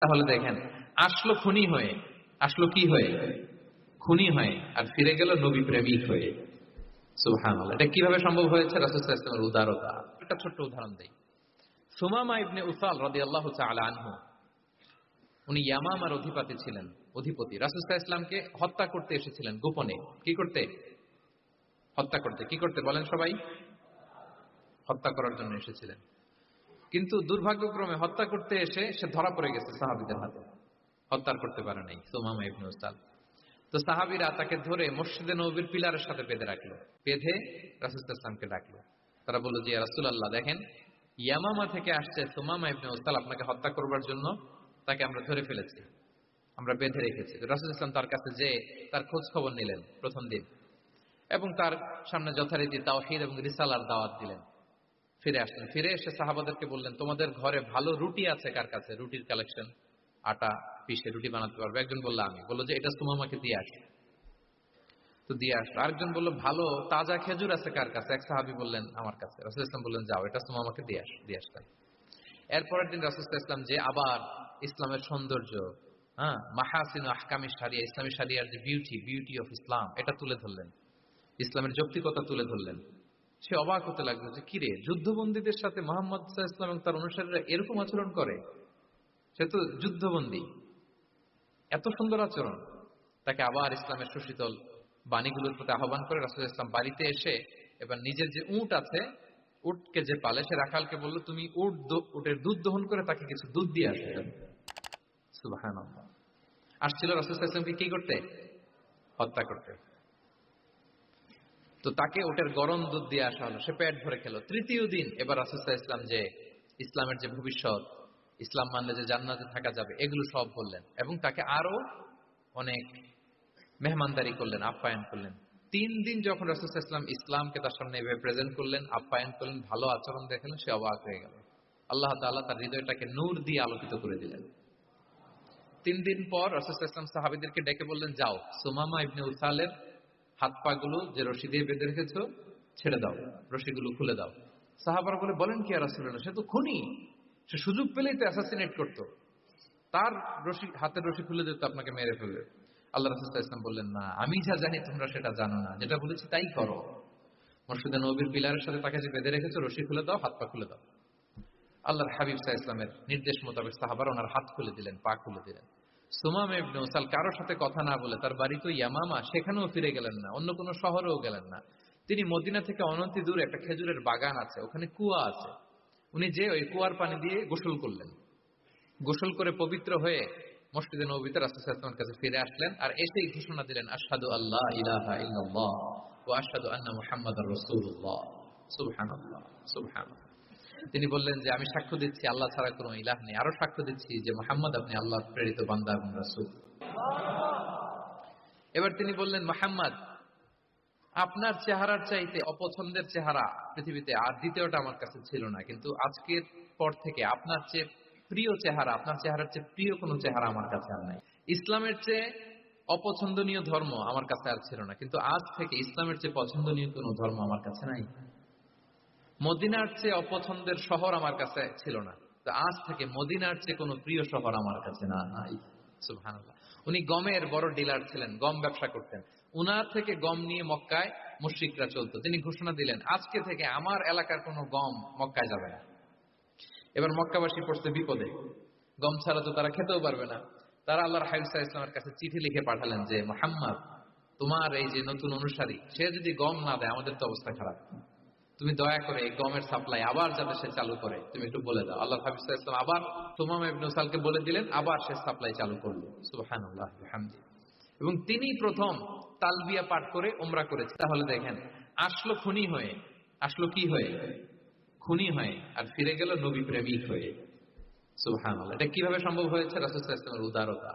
তাহলে দেখেন, আসলো খুনি হয়ে, আসলো কি হয়ে? খুনি হয়ে, আর ফিরে গেল নবী প্রেমিক হয়ে। সুবহানাল্লাহ। এটা কিভাবে সম্ভব হয়েছে? রাসূল সাল্লাল্লাহু আলাইহি ওয়াসাল্লামের উদারতা। একটা ছোট্ট উদাহরণ দেই। সুমামা ইবনে উসাল রাদিয়াল্লাহু তাআলা আনহু, উনি ইয়ামামার অধিপতি ছিলেন। অধিপতি রাসূল সাল্লাল্লাহু আলাইহি ওয়াসাল্লামকে হত্যা করতে এসেছিলেন গোপনে। কি করতে? হত্যা করতে। কি করতে বলেন সবাই? হত্যা করার জন্য এসেছিলেন। কিন্তু দুর্ভাগ্যক্রমে হত্যা করতে এসে সে ধরা পড়ে গেছে সাহাবীদের হাতে। হত্যা করতে পারে নাই সুমামা ইবনে উসাল। তো সাহাবীরা তাকে ধরে মসজিদে নববীর পিলারের সাথে বেঁধে রাখলো। বেঁধে রাসূল সাল্লাল্লাহু আলাইহি ওয়াসাল্লামকে ডাকলো। তারা বলল যে, ইয়া রাসূলুল্লাহ, দেখেন ইয়ামামা থেকে আসছে সুমামা ইবনে উসাল আপনাকে হত্যা করবার জন্য, তাকে আমরা ধরে ফেলেছি, আমরা বেঁধে রেখেছি। রাসূল সাল্লাল্লাহু আলাইহি ওয়াসাল্লাম তার কাছে যেয়ে তার খোঁজ খবর নিলেন প্রথম দিন, এবং তার সামনে যথারীতি তাওহীদ এবং রিসালার দাওয়াত দিলেন। ফিরে আসলেন। ফিরে এসে সাহাবাদেরকে বললেন, তোমাদের ঘরে ভালো রুটি আছে কার কাছে? রুটির কালেকশন, আটা পিষে রুটি বানাতে পারবে। একজন বলল আমি। বলল যে এটা সুমামাকে দিয়ে আসি। তো দিয়ে আসলো। আরেকজন বলল ভালো তাজা খেজুর আছে কার কাছে? এক সাহাবী বললেন আমার কাছে। রাসূল ইসলাম বললেন যাও, এটা সুমামাকে দিয়ে আস। দিয়ে আসলেন। এরপরের দিন রাসূল ইসলাম যে আবার ইসলামের সৌন্দর্য, হ্যাঁ, মাহাসিন আহকামি সারিয়া, ইসলামী সারিয়ার যে বিউটি অফ ইসলাম, এটা তুলে ধরলেন। ইসলামের যৌক্তিকতা তুলে ধরলেন। সে অবাক হতে লাগলো যে কিরে, যুদ্ধবন্দীদের সাথে মুহাম্মদ সাল্লাল্লাহু আলাইহি ওয়াসাল্লাম এবং তার অনুসারীরা এরকম আচরণ করে? সে তো যুদ্ধবন্দী, এত সুন্দর আচরণ। তাকে আবার ইসলামের সুশীতল বাণীগুলোর প্রতি আহ্বান করে রাসূল ইসলাম বাড়িতে এসে এবার নিজের যে উট আছে, উটকে যে পালে, সে রাখালকে বলল, তুমি উটের দুধ দহন করে তাকে কিছু দুধ দিয়ে আসো। সুবহানাল্লাহ। আসছিল রাসূল সাল্লাল্লাহু আলাইহি ওয়াসাল্লামকে কি করতে? হত্যা করতে। তো তাকে ওটার গরম দুধ দিয়ে আসা হলো, সে পেট ভরে খেলো। তৃতীয় দিন এবার রাসূল সাল্লাল্লাহু আলাইহি ওয়াসাল্লাম যে ইসলামের যে ভবিষ্যৎ, ইসলাম মানলে যে জান্নাতে থাকা যাবে, এগুলো সব বললেন, এবং তাকে আরো অনেক মেহমানদারি করলেন, আপ্যায়ন করলেন। 3 দিন যখন রাসূল সাল্লাল্লাহু আলাইহি ওয়াসাল্লাম ইসলামকে তার সামনে এভাবে প্রেজেন্ট করলেন, আপ্যায়ন করলেন, ভালো আচরণ দেখালেন, সে অবাক হয়ে গেল। আল্লাহ তাআলা তার হৃদয়টাকে নূর দিয়ে আলোকিত করে দিলেন। 3 দিন পর রাসূল সাল্লাল্লাহু আলাইহি ওয়াসাল্লাম সাহাবীদেরকে ডেকে বললেন, যাও সুমামা ইবনে উসালের হাত পা গুলো যে রশি দিয়ে বেঁধে রেখেছো ছেড়ে দাও, রশিগুলো খুলে দাও। সাহাবারা বলেন কি ইয়া রাসূলুল্লাহ, সে তো খুনি, সে সুযোগ পেলেই তো অ্যাসাসিনেট করতো, তার রশি, হাতের রশি খুলে দিত আপনাকে মেরে ফেলবে। আল্লাহ রাসূল সাল্লাল্লাহু আলাইহি ওয়াসাল্লাম বললেন, না, আমি যা জানি তোমরা সেটা জানো না, যেটা বলেছি তাই করো। মসজিদে নববীর পিলারের সাথে তাকে যে বেঁধে রেখেছো, রশি খুলে দাও, হাত পা খুলে দাও। আল্লাহর হাবিব সাল্লাল্লাহু আলাইহি ওয়াসাল্লামের নির্দেশ মোতাবেক সাহাবারা ওনার হাত খুলে দিলেন, পা খুলে দিলেন। সুমামা ইবনে উসাল কারোর সাথে কথা না বলে, তার বাড়ি তো ইয়ামামা, সেখানেও ফিরে গেলেন না, অন্য কোনো শহরেও গেলেন না। তিনি মদিনা থেকে অনতি দূরে একটা খেজুরের বাগান আছে, ওখানে কুয়া আছে, উনি যে ওই কুয়ার পানি দিয়ে গোসল করলেন। গোসল করে পবিত্র হয়ে মসজিদে নববীতে রাসূল সাল্লাল্লাহু আলাইহি ওয়াসাল্লামের কাছে ফিরে আসলেন, আর এসেই ঘোষণা দিলেন, আশহাদু আল্লা ইলাহা ইল্লাল্লাহ ওয়া আশহাদু আন্না মুহাম্মাদার রাসূলুল্লাহ। সুবহানাল্লাহ, সুবহানাল্লাহ। তিনি বললেন যে আমি সাক্ষ্য দিচ্ছি আল্লাহ ছাড়া কোনো ইলাহ নেই, আরো সাক্ষ্য দিচ্ছি যে মুহাম্মদ আপনি আল্লাহর প্রেরিত বান্দা এবং রাসূল। এবার তিনি বললেন, মুহাম্মদ, আপনার চেহারার চাইতে অপছন্দের চেহারা পৃথিবীতে আর দ্বিতীয়টা আমার কাছে ছিল না, কিন্তু আজকের পর থেকে আপনার চেয়ে প্রিয় চেহারা, আপনার চেহারার চেয়ে প্রিয় কোনো চেহারা আমার কাছে আর নাই। ইসলামের চেয়ে অপছন্দনীয় ধর্ম আমার কাছে আর ছিল না, কিন্তু আজ থেকে ইসলামের চেয়ে পছন্দনীয় কোনো ধর্ম আমার কাছে নাই। মদিনার চেয়ে অপছন্দের শহর আমার কাছে ছিল না, তো আজ থেকে মদিনার চেয়ে কোনো প্রিয় শহর আমার কাছে না নাই। সুবহানাল্লাহ। উনি গমের বড় ডিলার ছিলেন, গম ব্যবসা করতেন। উনার থেকে গম নিয়ে মক্কায় মুশরিকরা চলতো। তিনি ঘোষণা দিলেন, আজকে থেকে আমার এলাকার কোনো গম মক্কায় যাবে না। এবার মক্কাবাসী পড়ছে বিপদে, গম ছাড়া তো তারা খেতেও পারবে না। তারা আল্লাহর হাবিব সাল্লাল্লাহু আলাইহি ওয়াসাল্লামের কাছে চিঠি লিখে পাঠালেন যে, মুহাম্মদ, তোমার এই যে নতুন অনুসারী, সে যদি গম না দেয় আমাদের তো অবস্থা খারাপ, তুমি দয়া করে এই গমের সাপ্লাই আবার যাতে সে চালু করে তুমি একটু বলে দাও। আল্লাহ হাবিব সাল্লাল্লাহু আলাইহি ওয়াসাল্লাম আবার সুমামা ইবনে উসালকে বলে দিলেন, আবার সে সাপ্লাই চালু করলো। সুবহানাল্লাহ বিহামদি। এবং তিনি প্রথম তালবিয়া পাঠ করে উমরা করেছে। তাহলে দেখেন, আসলো খুনি হয়ে, আসলো কি হয়ে? খুনি হয়ে, আর ফিরে গেল নবী প্রেমিক হয়ে। সুবহানাল্লাহ। এটা কিভাবে সম্ভব হয়েছে? রাসূল সাল্লাল্লাহু আলাইহি ওয়াসাল্লামের উদারতা।